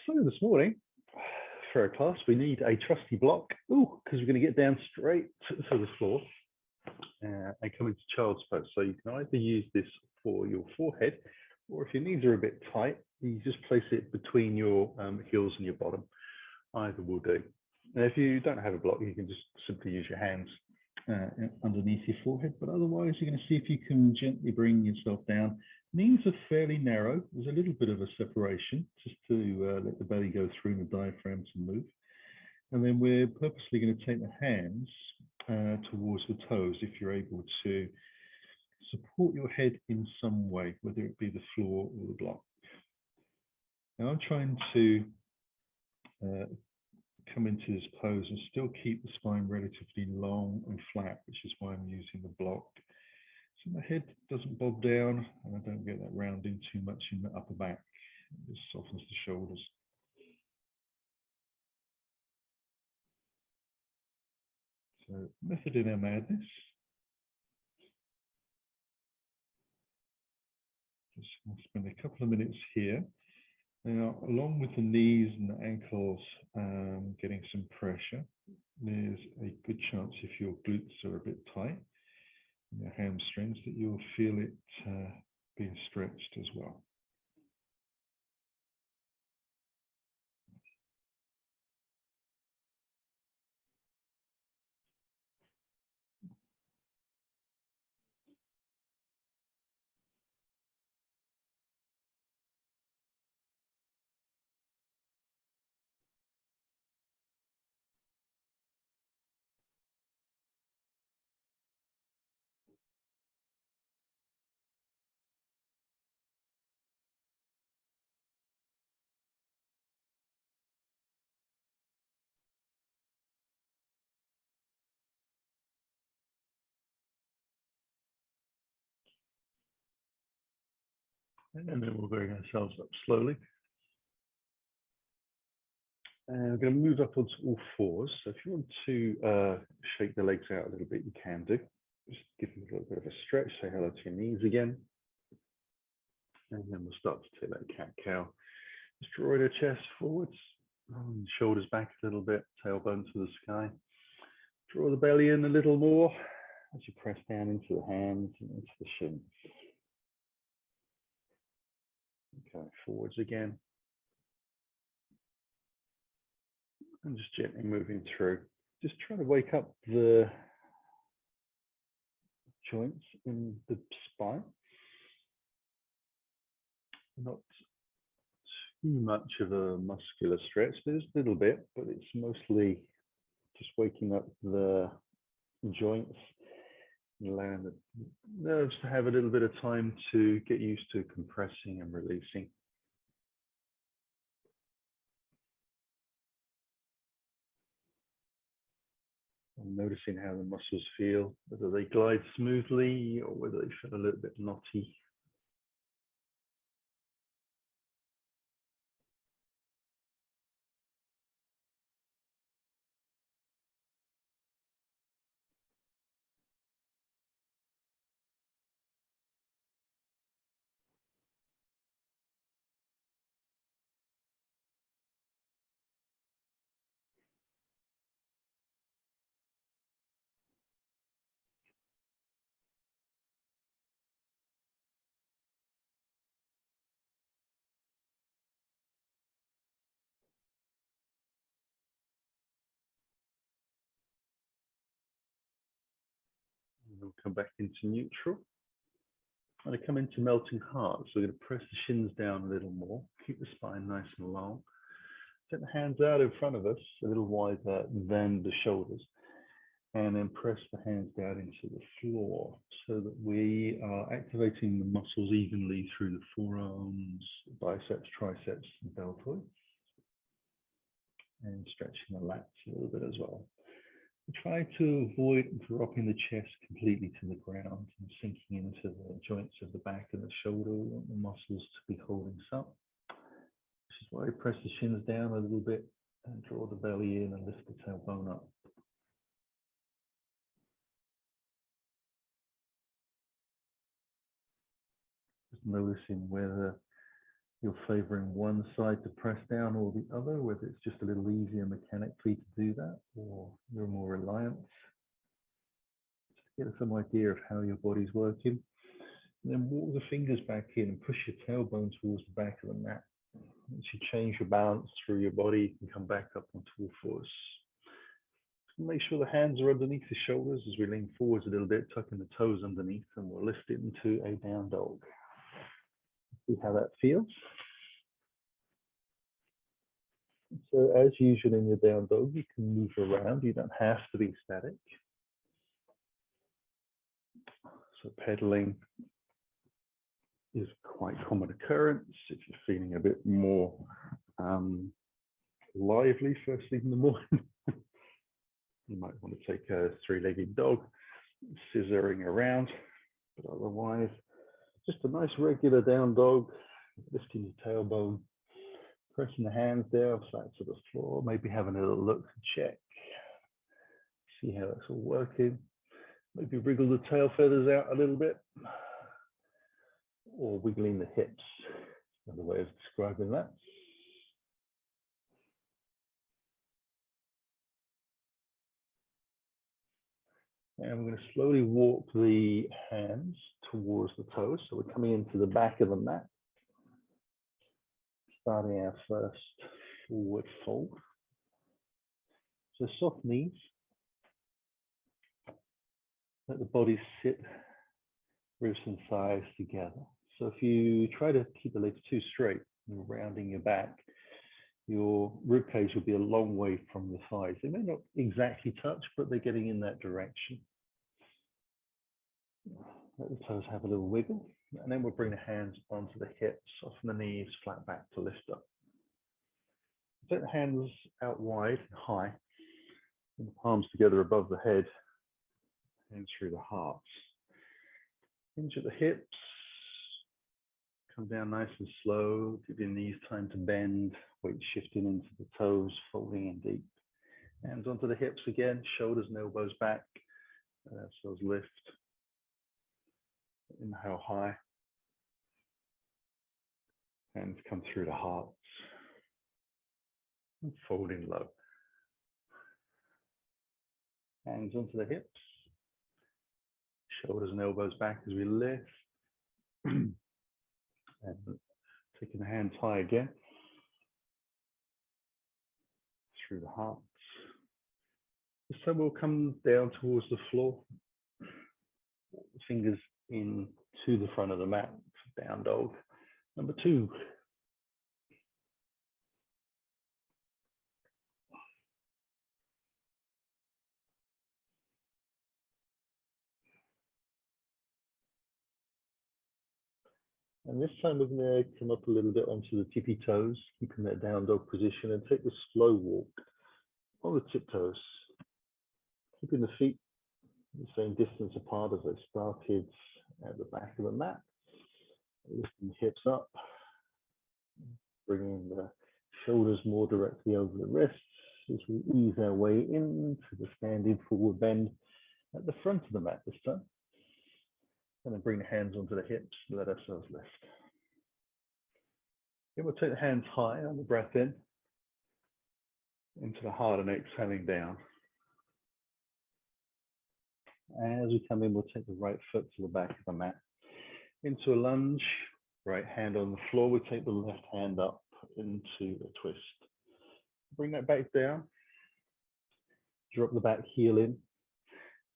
So this morning, for our class, we need a trusty block. Ooh, because we're going to get down straight to the floor and come into child's pose. So you can either use this for your forehead, or if your knees are a bit tight, you just place it between your heels and your bottom. Either will do. Now, if you don't have a block, you can just simply use your hands underneath your forehead. But otherwise, you're going to see if you can gently bring yourself down. Knees are fairly narrow. There's a little bit of a separation just to let the belly go through and the diaphragm to move. And then we're purposely going to take the hands towards the toes if you're able to support your head in some way, whether it be the floor or the block. Now I'm trying to come into this pose and still keep the spine relatively long and flat, which is why I'm using the block. So my head doesn't bob down and I don't get that rounding too much in the upper back. It just softens the shoulders. So method in our madness. Just going to spend a couple of minutes here. Now, along with the knees and the ankles getting some pressure, there's a good chance if your glutes are a bit tight, and your hamstrings, that you'll feel it being stretched as well. And then we'll bring ourselves up slowly. And we're going to move up onto all fours. So if you want to shake the legs out a little bit, you can do. Just give them a little bit of a stretch. Say hello to your knees again. And then we'll start to take that cat-cow. Just draw your chest forwards, shoulders back a little bit, tailbone to the sky. Draw the belly in a little more as you press down into the hands and into the shins. Okay, forwards again. And just gently moving through. Just try to wake up the joints in the spine. Not too much of a muscular stretch. There's a little bit, but it's mostly just waking up the joints and allowing the nerves to have a little bit of time to get used to compressing and releasing. And noticing how the muscles feel, whether they glide smoothly or whether they feel a little bit knotty. We'll come back into neutral. I'm going to come into melting heart. So we're going to press the shins down a little more. Keep the spine nice and long. Take the hands out in front of us, a little wider than the shoulders. And then press the hands down into the floor so that we are activating the muscles evenly through the forearms, biceps, triceps, and deltoids. And stretching the lats a little bit as well. Try to avoid dropping the chest completely to the ground and sinking into the joints of the back and the shoulder. We want the muscles to be holding up. This is why I press the shins down a little bit and draw the belly in and lift the tailbone up. Just noticing where the you're favoring one side to press down or the other, whether it's just a little easier mechanically to do that, or you're more reliant. Just get some idea of how your body's working. And then walk the fingers back in and push your tailbone towards the back of the mat. Once you change your balance through your body, you can come back up onto all fours. Make sure the hands are underneath the shoulders as we lean forwards a little bit, tucking the toes underneath, and we'll lift it into a down dog. See how that feels. So as usual in your down dog, you can move around. You don't have to be static. So pedaling is quite common occurrence. If you're feeling a bit more lively first thing in the morning, you might want to take a three-legged dog, scissoring around, but otherwise, just a nice regular down dog, lifting your tailbone, pressing the hands down flat to the floor, maybe having a little look and check, see how that's all working. Maybe wriggle the tail feathers out a little bit, or wiggling the hips, another way of describing that. And we're going to slowly walk the hands towards the toes. So we're coming into the back of the mat, starting our first forward fold. So soft knees, let the body sit, ribs and thighs together. So if you try to keep the legs too straight, you're rounding your back, your rib cage will be a long way from the thighs. They may not exactly touch, but they're getting in that direction. Let the toes have a little wiggle, and then we'll bring the hands onto the hips, soften the knees, flat back to lift up. Take the hands out wide and high, and the palms together above the head, and through the hearts. Hinge at the hips, come down nice and slow, give your knees time to bend, weight shifting into the toes, folding in deep. Hands onto the hips again, shoulders and elbows back, so lift. Inhale high, hands come through the hearts, and folding low. Hands onto the hips, shoulders and elbows back as we lift, and taking the hands high again, through the hearts. This time we'll come down towards the floor, fingers in to the front of the mat, down dog. Number 2. And this time we're going to come up a little bit onto the tippy toes, keeping that down dog position, and take the slow walk on the tiptoes, keeping the feet the same distance apart as they started at the back of the mat. Lifting the hips up, bringing the shoulders more directly over the wrists as we ease our way into the standing forward bend at the front of the mat this time. And then bring the hands onto the hips and let ourselves lift. Then we'll take the hands high on the breath in, into the heart, and exhaling down. As we come in, we'll take the right foot to the back of the mat. Into a lunge, right hand on the floor, we take the left hand up into a twist. Bring that back down, drop the back heel in,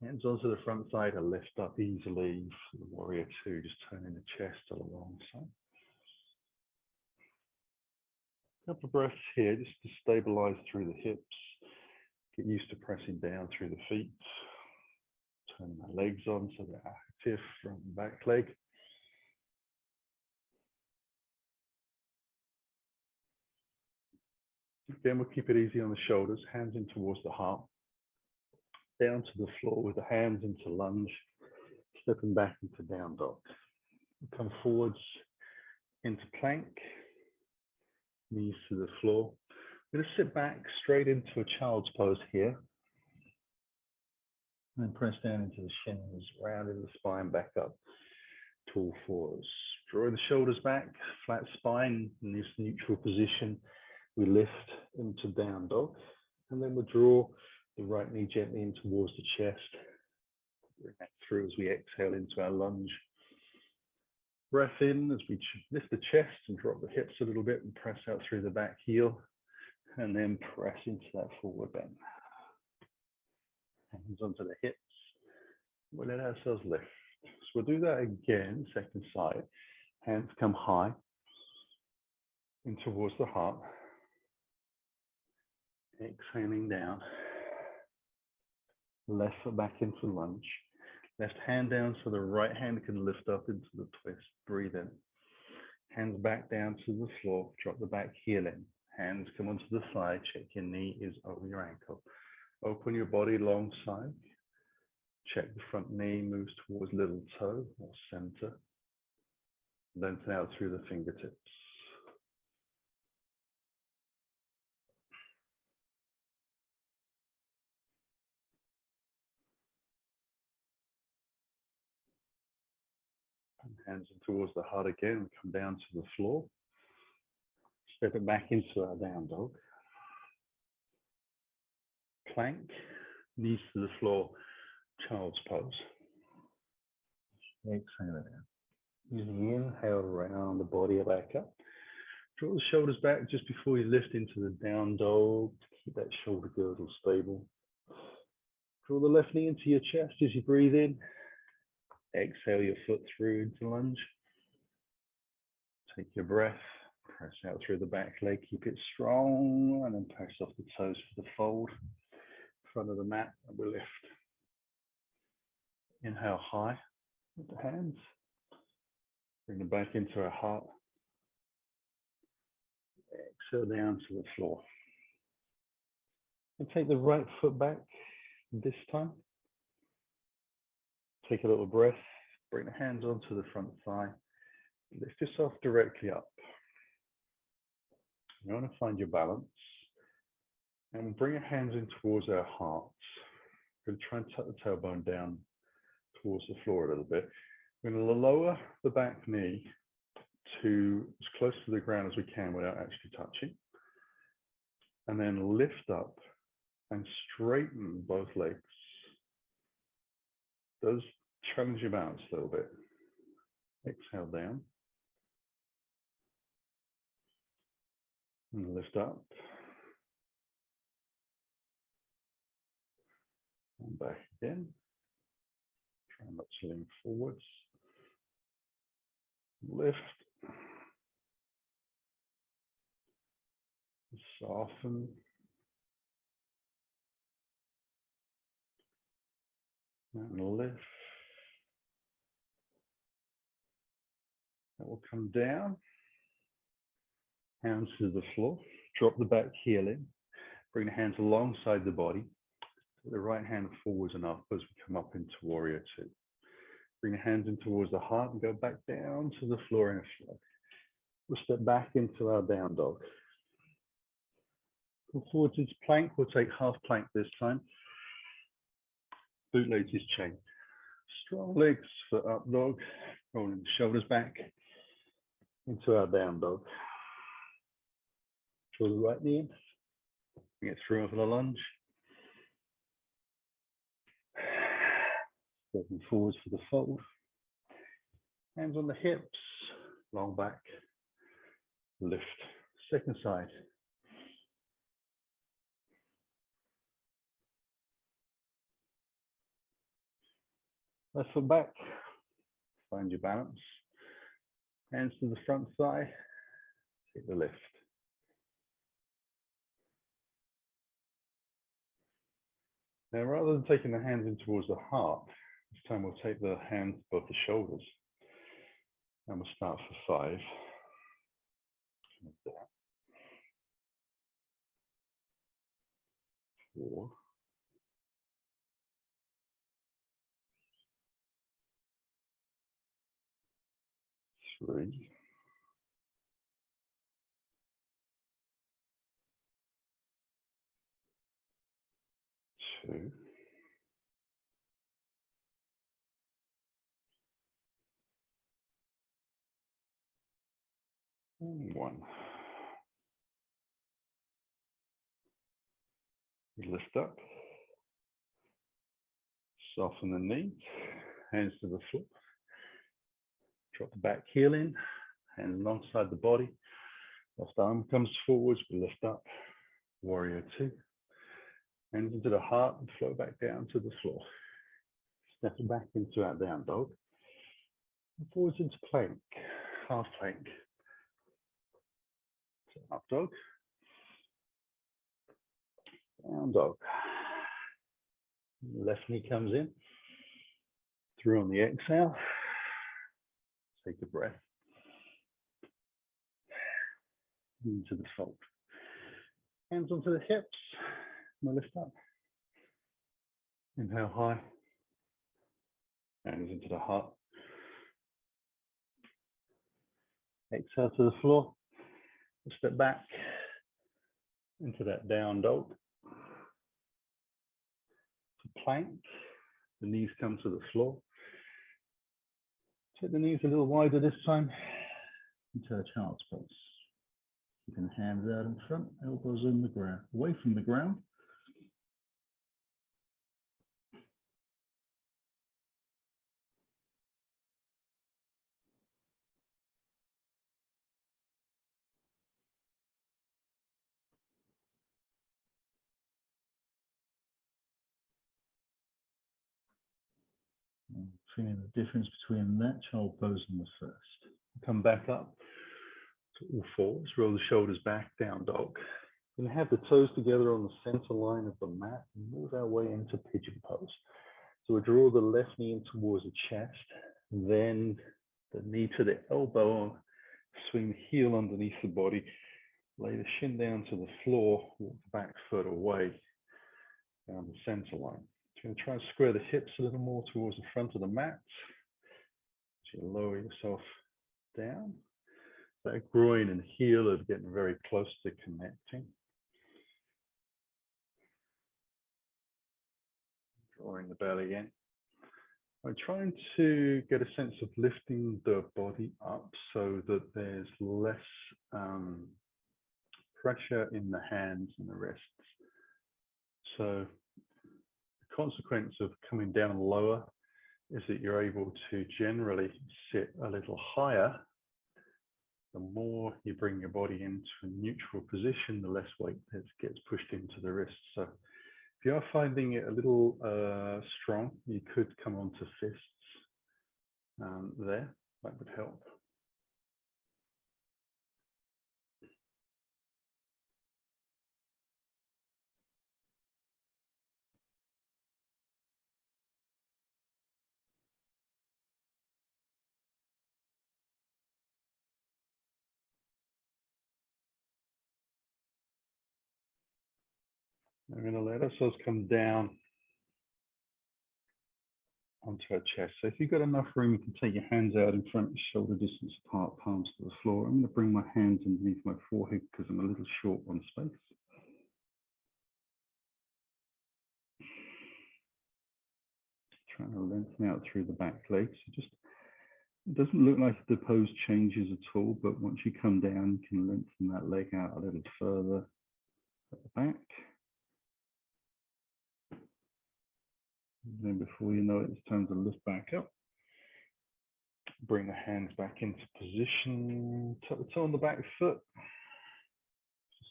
hands onto the front side and lift up easily for the warrior 2, just turning the chest to the long side. A couple of breaths here just to stabilize through the hips, get used to pressing down through the feet, turn my legs on so they're active, front and back leg. Again, we'll keep it easy on the shoulders, hands in towards the heart, down to the floor with the hands into lunge, stepping back into down dog. We'll come forwards into plank, knees to the floor. I'm going to sit back straight into a child's pose here. And then press down into the shins, rounding the spine back up, tall fours. Drawing the shoulders back, flat spine in this neutral position. We lift into down dog, and then we'll draw the right knee gently in towards the chest. Bring that through as we exhale into our lunge. Breath in as we lift the chest and drop the hips a little bit and press out through the back heel, and then press into that forward bend. Hands onto the hips. We'll let ourselves lift. So we'll do that again, second side. Hands come high in towards the heart. Exhaling down. Left foot back into lunge. Left hand down so the right hand can lift up into the twist. Breathe in. Hands back down to the floor. Drop the back heel in. Hands come onto the thigh. Check your knee is over your ankle. Open your body long side. Check the front knee moves towards little toe or center. Lengthen out through the fingertips. And hands in towards the heart again. Come down to the floor. Step it back into our down dog. Plank, knees to the floor, child's pose. Exhale it out. Using the inhale, round the body back up. Draw the shoulders back just before you lift into the down dog. Keep that shoulder girdle stable. Draw the left knee into your chest as you breathe in. Exhale your foot through into lunge. Take your breath. Press out through the back leg. Keep it strong and then press off the toes for the fold. Front of the mat and we'll lift. Inhale high with the hands. Bring them back into our heart. Exhale down to the floor. And take the right foot back this time. Take a little breath. Bring the hands onto the front thigh. Lift yourself directly up. You want to find your balance. And bring your hands in towards our hearts. We're going to try and tuck the tailbone down towards the floor a little bit. We're going to lower the back knee to as close to the ground as we can without actually touching. And then lift up and straighten both legs. Does challenge your balance a little bit. Exhale down. And lift up. And back again. Try not to lean forwards. Lift. Soften. And lift. That will come down. Hands to the floor. Drop the back heel in. Bring the hands alongside the body. The right hand forwards and up as we come up into Warrior Two. Bring the hands in towards the heart and go back down to the floor in a flow. We'll step back into our down dog. Come forward to plank. We'll take half plank this time. Bootlegs is chain. Strong legs for up dog. Rolling the shoulders back into our down dog. Draw the right knee in. Bring it through over the lunge. Stepping forwards for the fold. Hands on the hips. Long back. Lift. Second side. Left foot back. Find your balance. Hands to the front thigh. Take the lift. Now, rather than taking the hands in towards the heart, this time we'll take the hands above the shoulders. And we'll start for 5. Like that. 4. 3. 2. 1. Lift up. Soften the knees. Hands to the floor. Drop the back heel in. Hands alongside the body. Left arm comes forwards. We lift up. Warrior 2. Hands into the heart and flow back down to the floor. Step back into our down dog. And forwards into plank. Half plank. So up dog. Down dog. Left knee comes in. Through on the exhale. Take a breath. Into the fold. Hands onto the hips. And lift up. Inhale high. Hands into the heart. Exhale to the floor. Step back into that down dog. To plank. The knees come to the floor. Take the knees a little wider this time. Into a child's pose. You can hands out in front, elbows in the ground, away from the ground. Feeling the difference between that child pose and the first. Come back up to all fours, roll the shoulders back, down dog. We're going to have the toes together on the center line of the mat and move our way into pigeon pose. So we draw the left knee in towards the chest, then the knee to the elbow, swing the heel underneath the body, lay the shin down to the floor, walk the back foot away down the center line. So you're going to try and square the hips a little more towards the front of the mat. So you lower yourself down. That groin and heel are getting very close to connecting. Drawing the belly in. I'm trying to get a sense of lifting the body up so that there's less pressure in the hands and the wrists. So the consequence of coming down lower is that you're able to generally sit a little higher. The more you bring your body into a neutral position, the less weight that gets pushed into the wrists. So if you are finding it a little strong, you could come onto fists there. That would help. We're going to let ourselves come down onto our chest. So if you've got enough room, you can take your hands out in front, shoulder distance apart, palms to the floor. I'm going to bring my hands underneath my forehead because I'm a little short on space. Trying to lengthen out through the back legs. It doesn't look like the pose changes at all, but once you come down, you can lengthen that leg out a little further at the back. And then before you know it, it's time to lift back up. Bring the hands back into position. Tuck the toe on the back foot.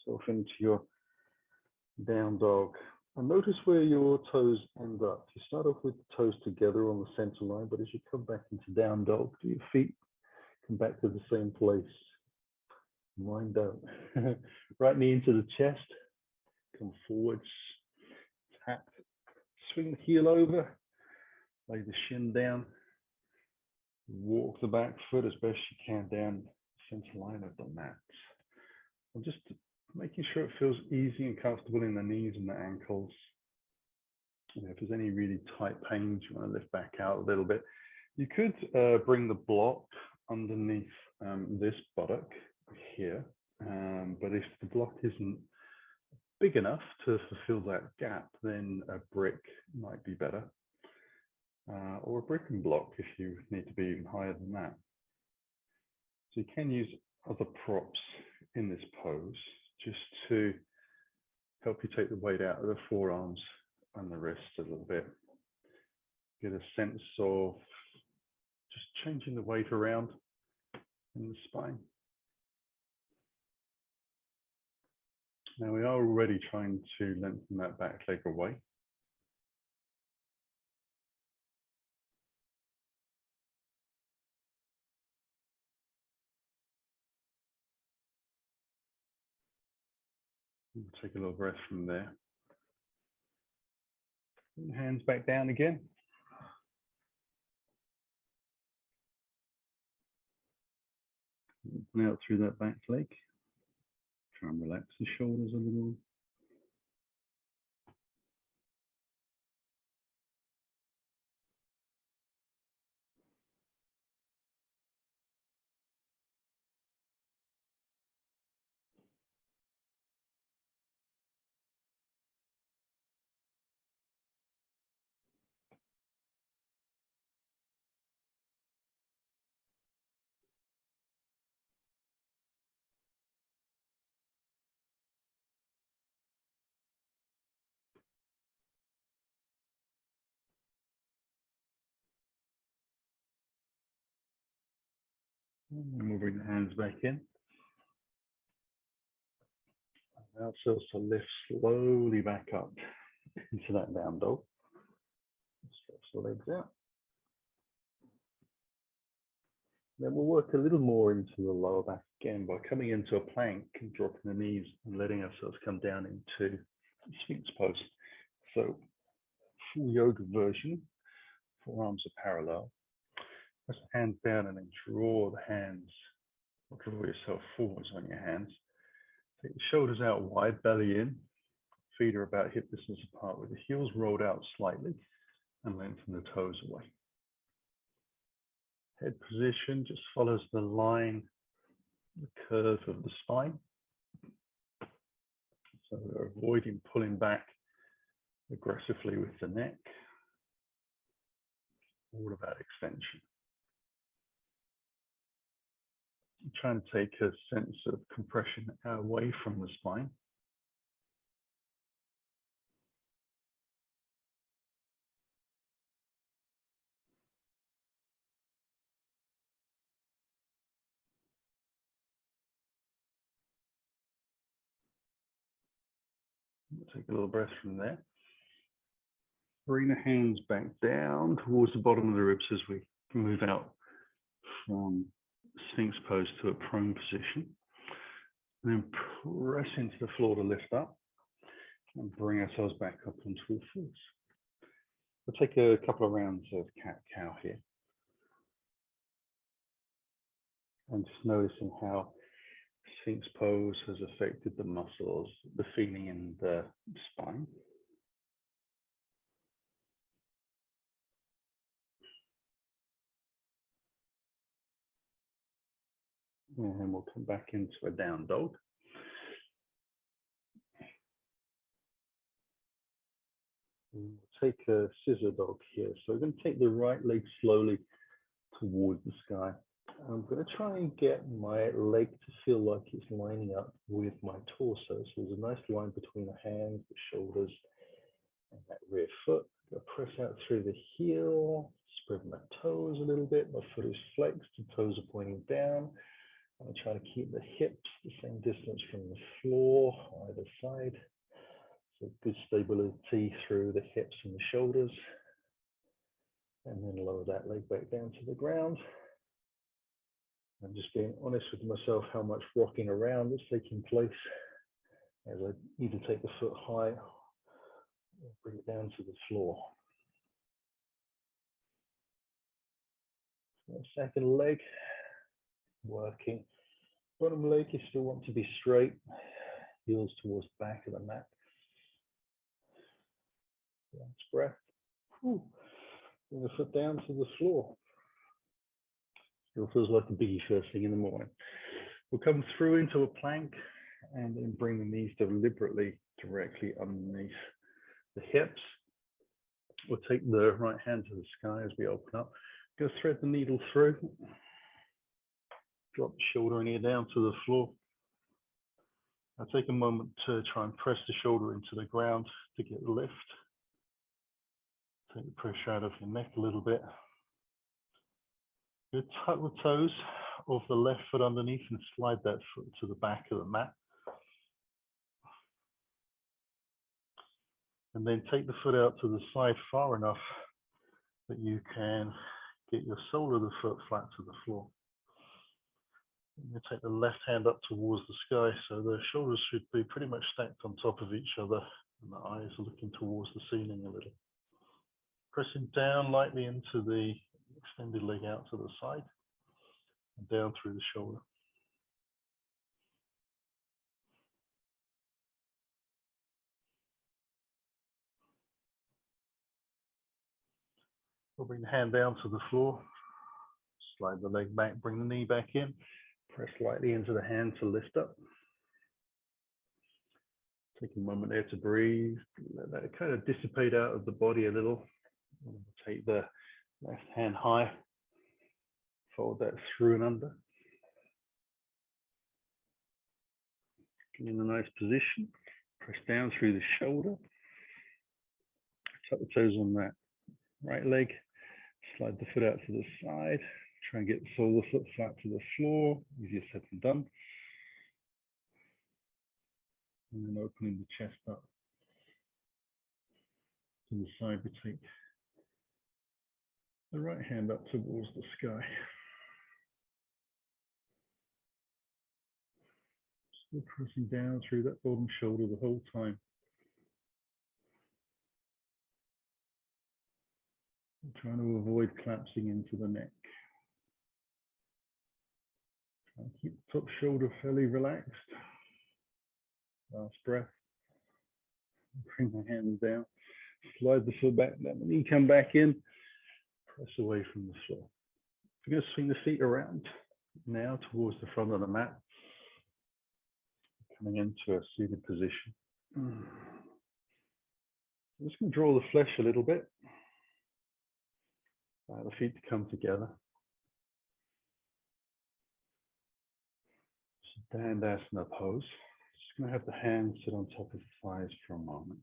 Yourself into your down dog. And notice where your toes end up. You start off with the toes together on the center line, but as you come back into down dog, do your feet come back to the same place. Mine don't. Right knee into the chest. Come forwards. Tap. Swing the heel over. Lay the shin down. Walk the back foot as best you can down the center line of the mat. And just making sure it feels easy and comfortable in the knees and the ankles. You know, if there's any really tight pains, you want to lift back out a little bit. You could bring the block underneath this buttock here, but if the block isn't big enough to fulfill that gap, then a brick might be better, or a brick and block if you need to be even higher than that. So you can use other props in this pose just to help you take the weight out of the forearms and the wrists a little bit. Get a sense of just changing the weight around in the spine. Now we are already trying to lengthen that back leg away. We'll take a little breath from there. Hands back down again. Open out through that back leg. Try and relax the shoulders a little. And we'll bring the hands back in. Now it starts to lift slowly back up into that down dog. Stretch the legs out. Then we'll work a little more into the lower back again by coming into a plank and dropping the knees and letting ourselves come down into Sphinx pose. So full yoga version, forearms are parallel. Press the hands down and then draw the hands, or draw yourself forwards on your hands. Take the shoulders out wide, belly in. Feet are about hip distance apart with the heels rolled out slightly and lengthen the toes away. Head position just follows the line, the curve of the spine. So we're avoiding pulling back aggressively with the neck. All about extension. Trying to take a sense of compression away from the spine. We'll take a little breath from there. Bring the hands back down towards the bottom of the ribs as we move out from Sphinx pose to a prone position. And then press into the floor to lift up and bring ourselves back up onto all fours. We'll take a couple of rounds of cat-cow here. And just noticing how Sphinx pose has affected the muscles, the feeling in the spine. And then we'll come back into a down dog. We'll take a scissor dog here. So we're going to take the right leg slowly towards the sky. I'm going to try and get my leg to feel like it's lining up with my torso. So there's a nice line between the hands, the shoulders, and that rear foot. I'm going to press out through the heel, spread my toes a little bit. My foot is flexed, the toes are pointing down. I'm trying to keep the hips the same distance from the floor, either side. So good stability through the hips and the shoulders. And then lower that leg back down to the ground. I'm just being honest with myself how much rocking around is taking place as I either take the foot high or bring it down to the floor. So second leg, working. Bottom leg, you still want to be straight, heels towards the back of the mat. Last breath. Bring the foot down to the floor. Still feels like a biggie first thing in the morning. We'll come through into a plank and then bring the knees deliberately directly underneath the hips. We'll take the right hand to the sky as we open up. Go thread the needle through. Drop the shoulder in here down to the floor. Now take a moment to try and press the shoulder into the ground to get the lift. Take the pressure out of your neck a little bit. You tuck the toes of the left foot underneath and slide that foot to the back of the mat. And then take the foot out to the side far enough that you can get your sole of the foot flat to the floor. You take the left hand up towards the sky, so the shoulders should be pretty much stacked on top of each other, and the eyes are looking towards the ceiling a little. Pressing down lightly into the extended leg out to the side, and down through the shoulder. We'll bring the hand down to the floor, slide the leg back, bring the knee back in, press lightly into the hand to lift up. Take a moment there to breathe, let that kind of dissipate out of the body a little. Take the left hand high, fold that through and under. Get in a nice position, press down through the shoulder, tuck the toes on that right leg, slide the foot out to the side, try and get the sole of the foot flat to the floor, easier said than done. And then opening the chest up to the side, we take the right hand up towards the sky. Still pressing down through that bottom shoulder the whole time. Trying to avoid collapsing into the neck. Try and keep the top shoulder fairly relaxed. Last breath. Bring the hands down. Slide the foot back, let the knee come back in. Press away from the floor. We're going to swing the feet around now towards the front of the mat. Coming into a seated position. I'm just going to draw the flesh a little bit. The feet to come together. Dandasana pose. Just going to have the hands sit on top of the thighs for a moment.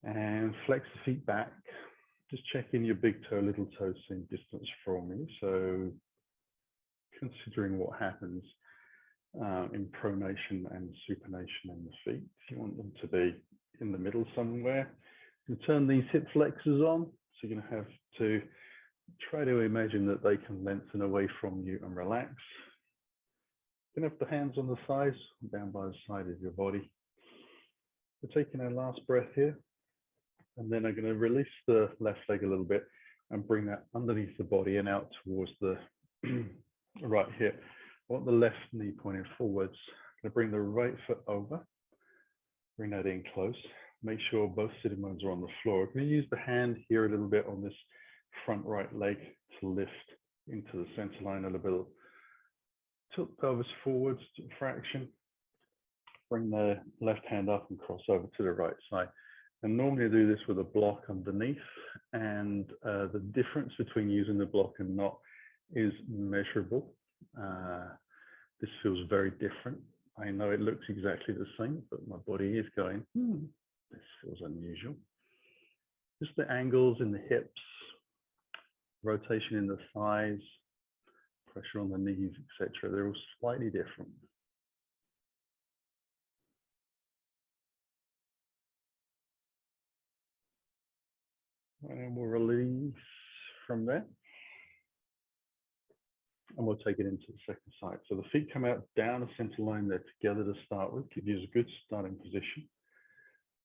And flex the feet back. Just check in your big toe, little toe, same distance from you. So considering what happens in pronation and supination in the feet, you want them to be in the middle somewhere. You turn these hip flexors on. So you're going to have to try to imagine that they can lengthen away from you and relax. You can have the hands on the thighs, down by the side of your body. We're taking our last breath here. And then I'm going to release the left leg a little bit and bring that underneath the body and out towards the right hip. I want the left knee pointing forwards. I'm going to bring the right foot over. Bring that in close. Make sure both sitting bones are on the floor. I'm going to use the hand here a little bit on this front right leg to lift into the center line a little bit. Tilt the pelvis forwards to a fraction. Bring the left hand up and cross over to the right side. And normally I do this with a block underneath. And the difference between using the block and not is measurable. This feels very different. I know it looks exactly the same, but my body is going, this feels unusual. Just the angles in the hips, rotation in the thighs, pressure on the knees, etc. They're all slightly different. And we'll release from there. And we'll take it into the second side. So the feet come out down the center line. They're together to start with. Give you a good starting position.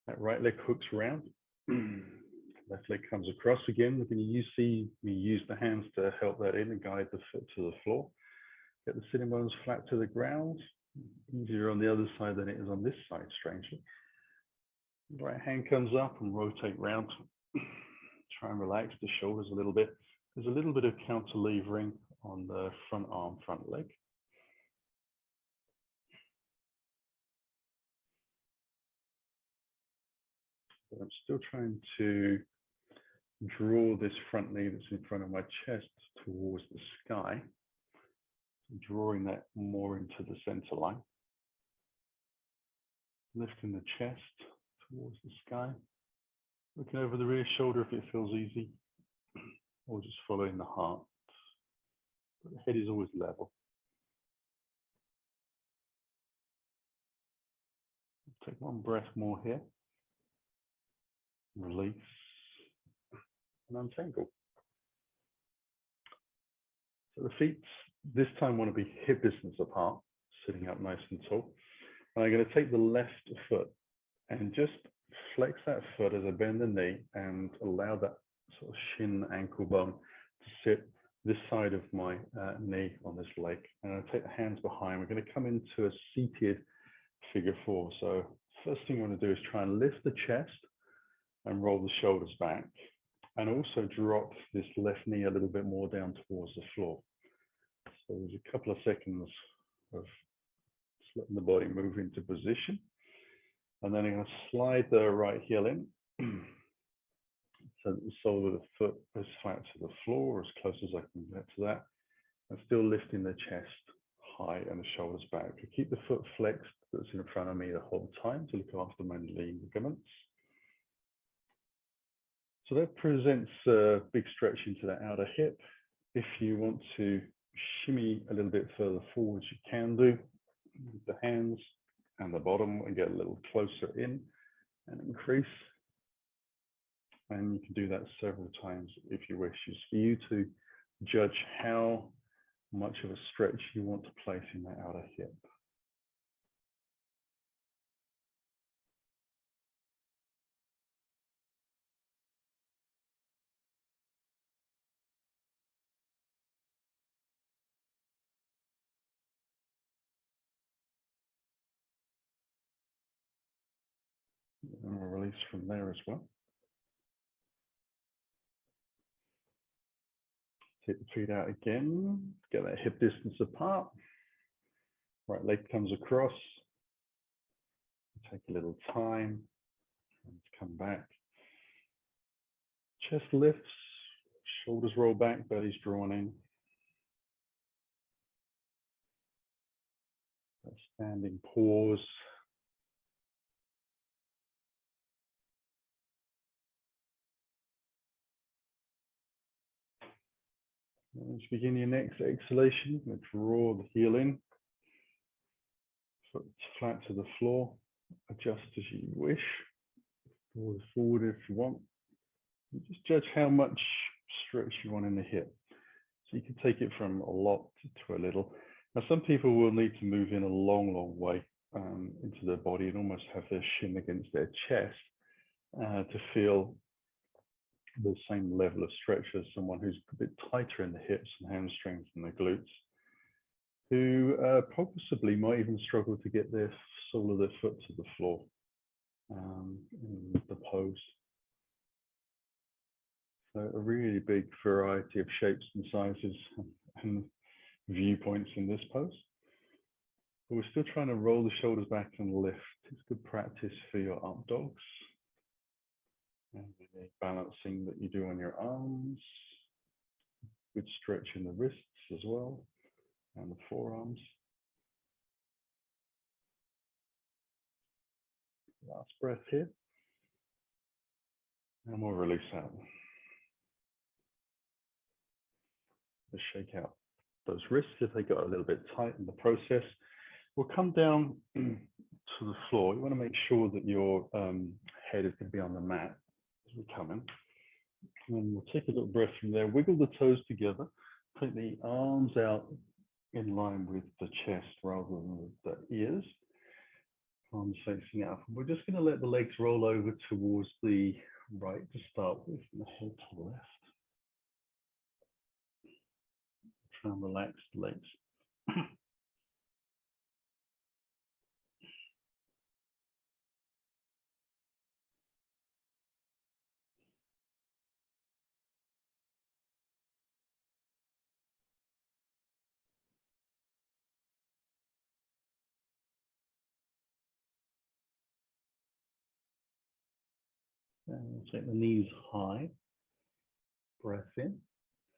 That right leg hooks around. Left leg comes across again. We're going to see me use the hands to help that in and guide the foot to the floor. Get the sitting bones flat to the ground. Easier on the other side than it is on this side, strangely. Right hand comes up and rotate round. Try and relax the shoulders a little bit. There's a little bit of counterlevering on the front arm, front leg. But I'm still trying to draw this front knee that's in front of my chest towards the sky. drawing that more into the center line. Lifting the chest towards the sky. Looking over the rear shoulder if it feels easy, or just following the heart. But the head is always level. Take one breath more here. Release and untangle. So the feet this time want to be hip distance apart, sitting up nice and tall. And I'm going to take the left foot and just flex that foot as I bend the knee and allow that sort of shin ankle bone to sit this side of my knee on this leg. And I'll take the hands behind. We're going to come into a seated figure four. So first thing you want to do is try and lift the chest and roll the shoulders back, and also drop this left knee a little bit more down towards the floor. So there's a couple of seconds of just letting the body move into position. And then I'm going to slide the right heel in so that the sole of the foot is flat to the floor, as close as I can get to that. And still lifting the chest high and the shoulders back. I keep the foot flexed that's in front of me the whole time to look after my knee ligaments. So that presents a big stretch into the outer hip. If you want to shimmy a little bit further forwards, you can do with the hands and the bottom and get a little closer in and increase. And you can do that several times if you wish. It's for you to judge how much of a stretch you want to place in that outer hip. And we'll release from there as well. Take the feet out again, get that hip distance apart. Right leg comes across. Take a little time and come back. Chest lifts, shoulders roll back, belly's drawn in. A standing pause. And as you begin your next exhalation, you draw the heel in, foot flat to the floor, adjust as you wish, forward if you want. You just judge how much stretch you want in the hip. So you can take it from a lot to a little. Now some people will need to move in a long way into their body and almost have their shin against their chest to feel the same level of stretch as someone who's a bit tighter in the hips and hamstrings and the glutes, who possibly might even struggle to get their sole of their foot to the floor in the pose. So a really big variety of shapes and sizes and viewpoints in this pose. But we're still trying to roll the shoulders back and lift. It's good practice for your up dogs. And the balancing that you do on your arms. Good stretch in the wrists as well, and the forearms. Last breath here. And we'll release out. Just shake out those wrists if they got a little bit tight in the process. We'll come down to the floor. You want to make sure that your head is going to be on the mat as we come in. And we'll take a little breath from there. Wiggle the toes together. Take the arms out in line with the chest rather than with the ears. Arms facing out. We're just going to let the legs roll over towards the right to start with, and the head to the left. Try and relax the legs. And we'll take the knees high, breath in,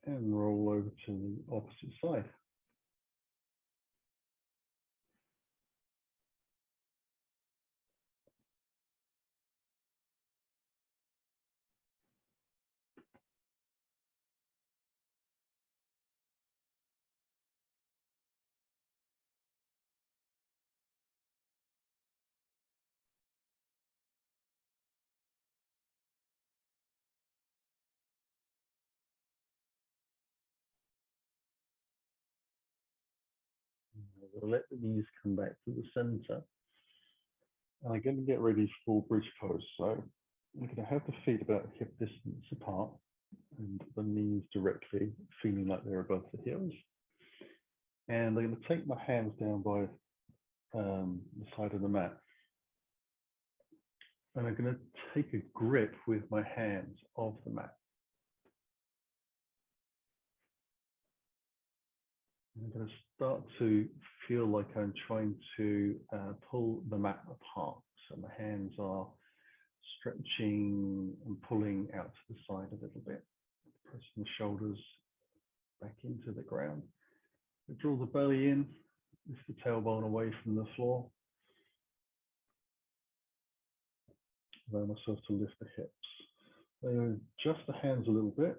and roll over to the opposite side. I'm going to let the knees come back to the center. And I'm going to get ready for bridge pose. So I'm going to have the feet about hip distance apart and the knees directly feeling like they're above the heels. And I'm going to take my hands down by the side of the mat. And I'm going to take a grip with my hands of the mat. I'm going to start to feel like I'm trying to pull the mat apart. So my hands are stretching and pulling out to the side a little bit, pressing the shoulders back into the ground. I draw the belly in, lift the tailbone away from the floor. Allow myself to lift the hips. Adjust the hands a little bit.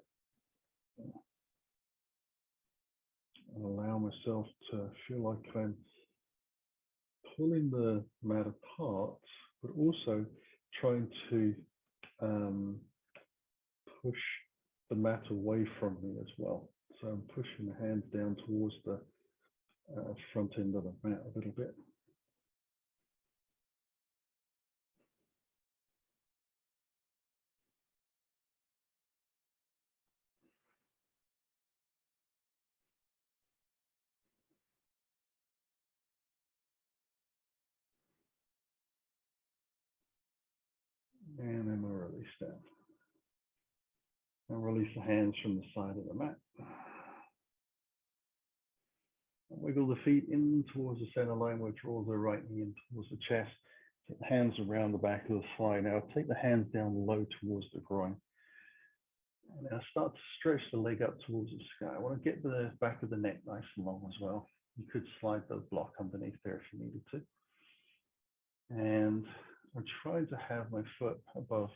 And allow myself to feel like I'm pulling the mat apart, but also trying to push the mat away from me as well. So I'm pushing the hands down towards the front end of the mat a little bit. And then we'll release down. And release the hands from the side of the mat. And wiggle the feet in towards the center line. We'll draw the right knee in towards the chest. Take the hands around the back of the thigh. Now take the hands down low towards the groin. And now start to stretch the leg up towards the sky. I want to get the back of the neck nice and long as well. You could slide the block underneath there if you needed to. And I'm trying to have my foot above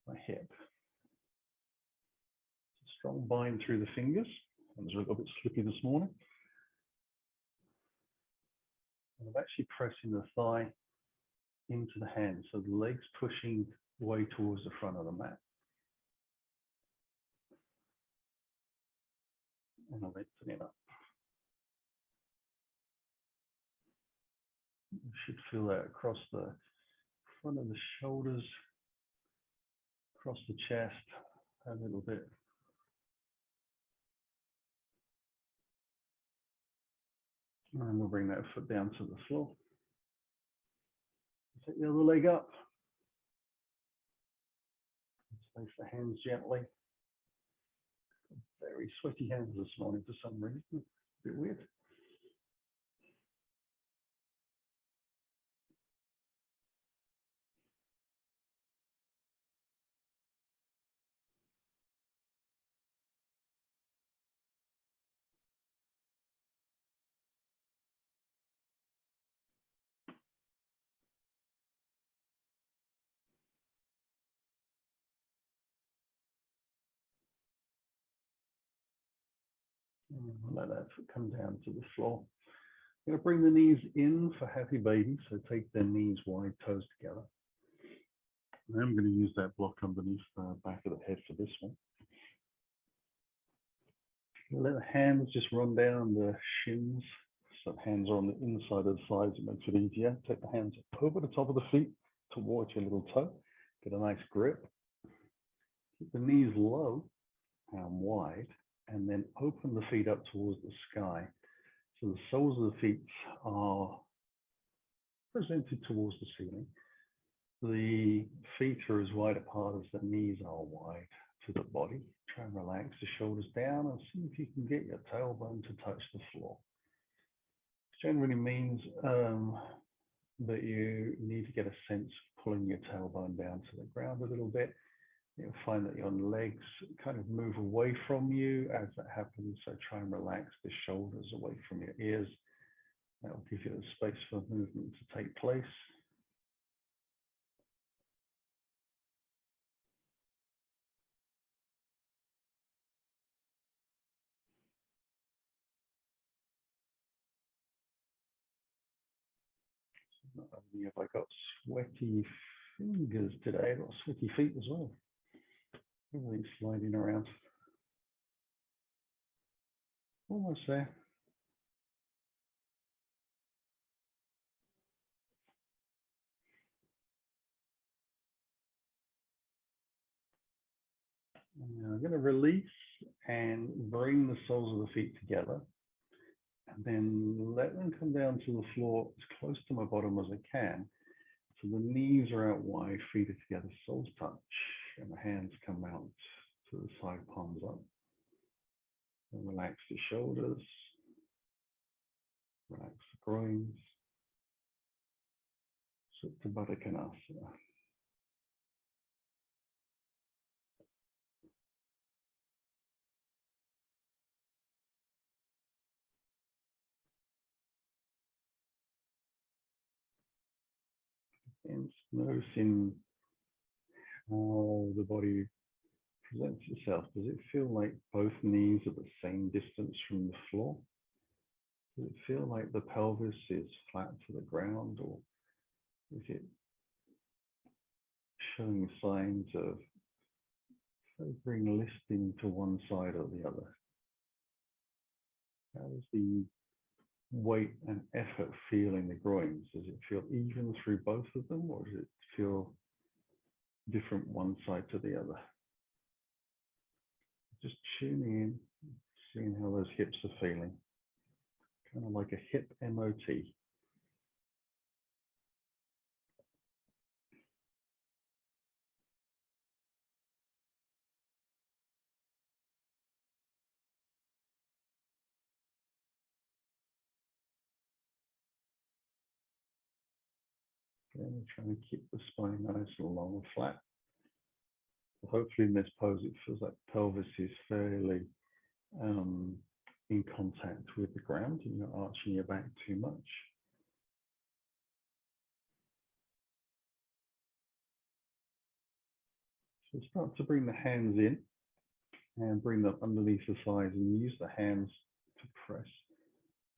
my hip. Strong bind through the fingers. I was a little bit slippy this morning. And I'm actually pressing the thigh into the hand, so the leg's pushing way towards the front of the mat. And I'm lifting it up. You should feel that across the front of the shoulders, across the chest, a little bit. And we'll bring that foot down to the floor. Take the other leg up. Place the hands gently. Very sweaty hands this morning for some reason. A bit weird. Let that foot come down to the floor. I'm going to bring the knees in for happy baby. So take the knees wide, toes together. And I'm going to use that block underneath the back of the head for this one. Let the hands just run down the shins. So the hands are on the inside of the thighs. It makes it easier. Take the hands over the top of the feet towards your little toe. Get a nice grip. Keep the knees low and wide. And then open the feet up towards the sky. So the soles of the feet are presented towards the ceiling. The feet are as wide apart as the knees are wide to the body. Try and relax the shoulders down and see if you can get your tailbone to touch the floor. This generally means that you need to get a sense of pulling your tailbone down to the ground a little bit. You'll find that your legs kind of move away from you as that happens. So try and relax the shoulders away from your ears. That will give you the space for movement to take place. Not only have I got sweaty fingers today, I've got sweaty feet as well. Everything's sliding around. Almost there. I'm going to release and bring the soles of the feet together, and then let them come down to the floor as close to my bottom as I can. So the knees are out wide, feet are together, soles touch, and the hands come out to the side, palms up. And relax the shoulders, relax the groins. Supta Baddha Konasana. And noticing how the body presents itself. Does it feel like both knees are the same distance from the floor? Does it feel like the pelvis is flat to the ground, or is it showing signs of favoring lifting to one side or the other? How does the weight and effort feel in the groins? Does it feel even through both of them, or does it feel different one side to the other? Just tuning in, seeing how those hips are feeling. Kind of like a hip MOT. And trying to keep the spine nice and long and flat. So hopefully in this pose, it feels like the pelvis is fairly in contact with the ground, and you're not arching your back too much. So start to bring the hands in and bring them underneath the thighs, and use the hands to press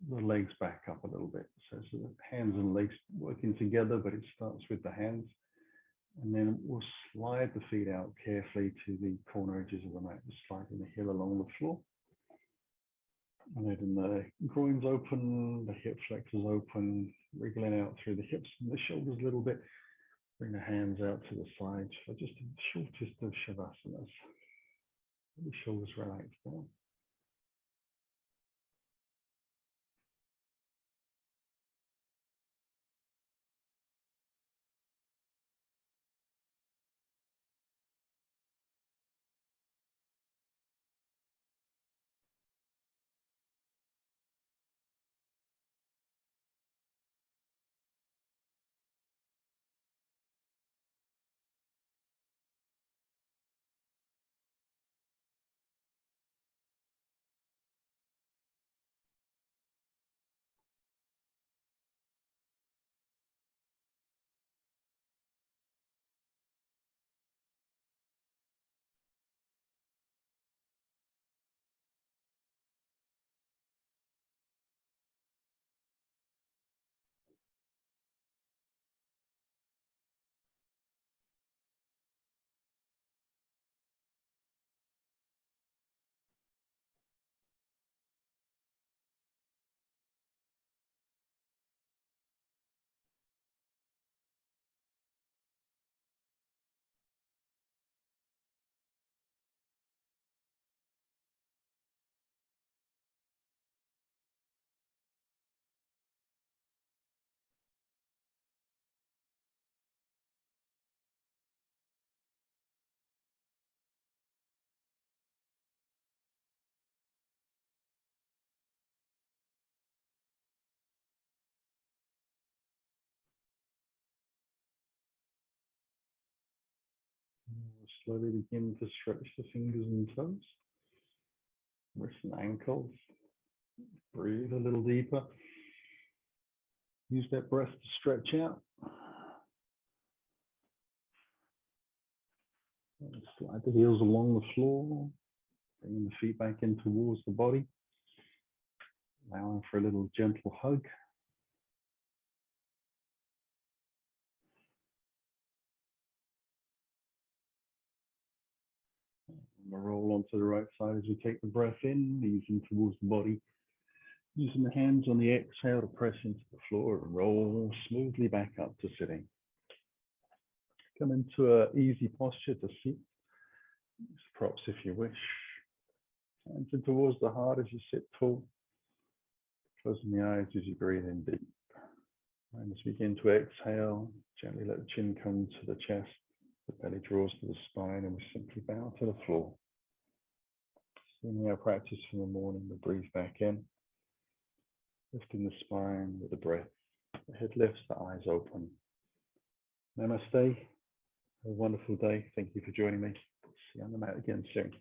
the legs back up a little bit. So the hands and legs working together, but it starts with the hands. And then we'll slide the feet out carefully to the corner edges of the mat, just sliding the heel along the floor. And letting the groins open, the hip flexors open, wriggling out through the hips and the shoulders a little bit. Bring the hands out to the sides for just the shortest of shavasana. The shoulders relax down. We'll slowly begin to stretch the fingers and toes, wrists and ankles. Breathe a little deeper. Use that breath to stretch out. And slide the heels along the floor, bringing the feet back in towards the body. Allowing for a little gentle hug. We'll roll onto the right side as we take the breath in, easing towards the body. Using the hands on the exhale to press into the floor and roll smoothly back up to sitting. Come into an easy posture to sit. Use props if you wish. Hands in towards the heart as you sit tall. Closing the eyes as you breathe in deep. And as you begin to exhale, gently let the chin come to the chest. The belly draws to the spine, and we simply bow to the floor. In our practice from the morning, we breathe back in, lifting the spine with the breath. The head lifts, the eyes open. Namaste. Have a wonderful day. Thank you for joining me. See you on the mat again soon.